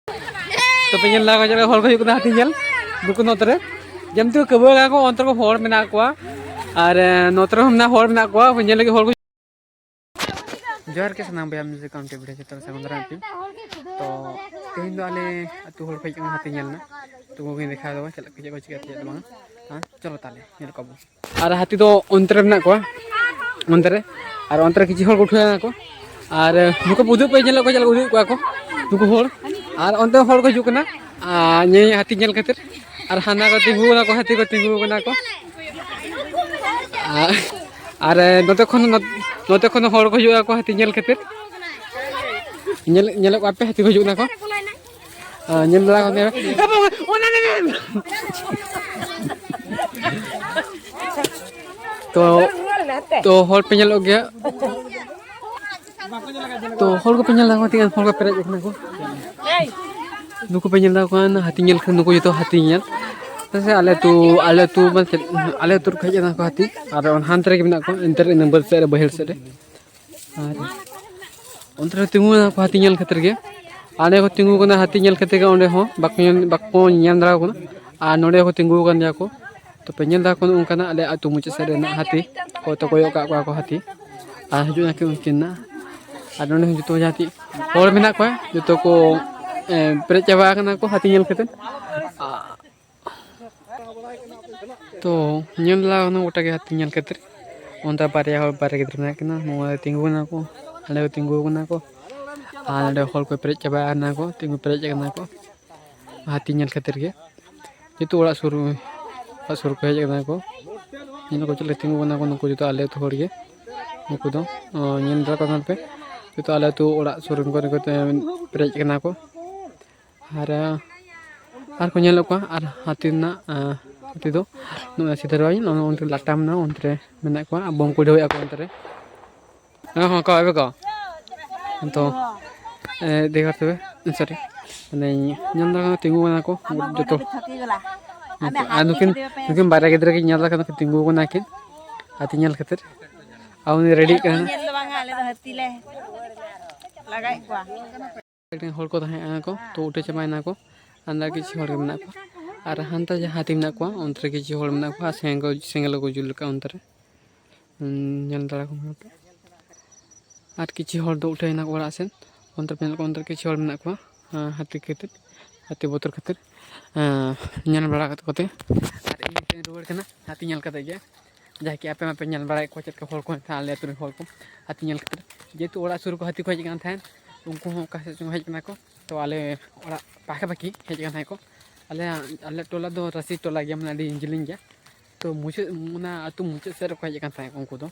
तो पे ला को हर को हुकना हाथी जल दुकु नोतरे जमती कबा को अंतर को हर मेना को और नोतरे हमना हर मेना को पेंजल लगे हर को जोहार के सनाम बया म्यूजिक काउंटी वीडियो चित्र सगुंदरा पी तो तेहन दो आले अतु हर को हाथी जलना तो को देखा दो चल के को चिका ते बांग हां चलो ताले नेल को और हाथी दो अंतर मेना को अंतरे और अंतर किछि हर को उठा को और नुको बुदु पे जल को चल उदु को नुको हर और अंत हर को जुकना ने हाथी जल खातिर और हाना को तिंगु ना को हाथी को तिंगु ना को और नोते खन हर को जुआ को हाथी जल खातिर नेल को आपे हाथी को जुना को नेल ला को ने ओना ने तो हर पे जल गया तो हर को पे जल को तिंग हर को पेरे जखना को नुको पे जल को हाथी जल खन नुको जो हाथी जल तसे आले तू आले तुर खज ना को हाथी और हांतरे के बिना को इंटर नंबर से बहेल से और अंतर तिंगु ना को हाथी जल खतर के आने को तिंगु को हाथी जल खते के ओंडे हो बाको ñan दरा को आ नोडे को तिंगु कन जा को तो पे ñan दा को उनका आले अतु मुचे से हाथी को तो कोयो का को हाथी आ हजु ना के उनकिन ना और नोडे जतो जाती और मेना को जतो को पेरे चाबा कना को हाथी जल खते तो ñan ला न ओटा के हाथी जल खते ओंता बारे गिद्र ना कना नो तिंगु ना को आले तिंगु कना को आले हर को पेरे चाबा ना को तिंगु पेरे कना को हाथी जल खते के जतो ओड़ा सुर को हेज कना को इन को चले तिंगु कना को नुको जतो आले तो हर के नुको दो ñan दरा कना पे जतो आले तो ओड़ा सुर को पेरे कना को और को ñel को और हाथी ना हाथी दो नो सीधे रही नो उनते लाटाम ना उनते मेना को बम को ढोया को उनते हां का आबे का तो देखा तबे सॉरी माने ñan दा तिंगु ना को जतो नुकिन बारे गिद्र के ñal का तिंगु को नाकिन हाथी ñel खातिर आउन रेडी का ñel do bang ale do हाथी ले लगाई को एक हर को तहे को तो उठे चमाय ना को अंदर किछि हर के मेना को और हांता जे हाथी मेना को अंतर किछि हर मेना को सेंगल को जुल का अंतर ñel दरा को और किछि हर दो उठे ना को ओरा सेन अंतर पेन को अंतर किछि हर मेना को हाथी खातिर हाथी बोतर खातिर ñel बड़ा कते और इन रोड कना हाथी ñel कते जे जाके आपे मापे ñel बड़ा को चेक हर को थाले तुर हर को हाथी ñel खातिर जेतु ओरा सुर को हाथी को हेज कान थान उनको का से हेज कना को तो आले ओरा पाखे बाकी हेज कान को आले टोला दो रसी टोला गया माने इंजिलिंग गया तो मुझे मुना अतु मुझे से को हेज कान था उनको दो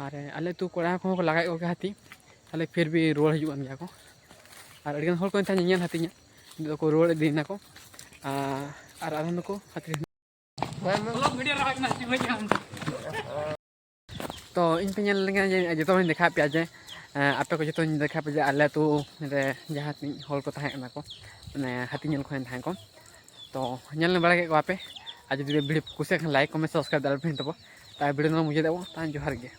और आले तू कोड़ा को लगाई को हाथी आले फिर भी रोड हजू गया को और अड़गन हर को था ñan हाथी ᱧa को रोड दीना को और आधन को हाथी तो इन पे जो देखा पे जे आपे को जो देखा पे आले तो जहाँ हर को तहें को माने हाथी ñel को थां को तो ñel बड़ा के आपे आज जो वीडियो कुछ लाइक कमेंट सब्सक्राइब दाल पे तब वीडियो मुझे देव जोहार गे।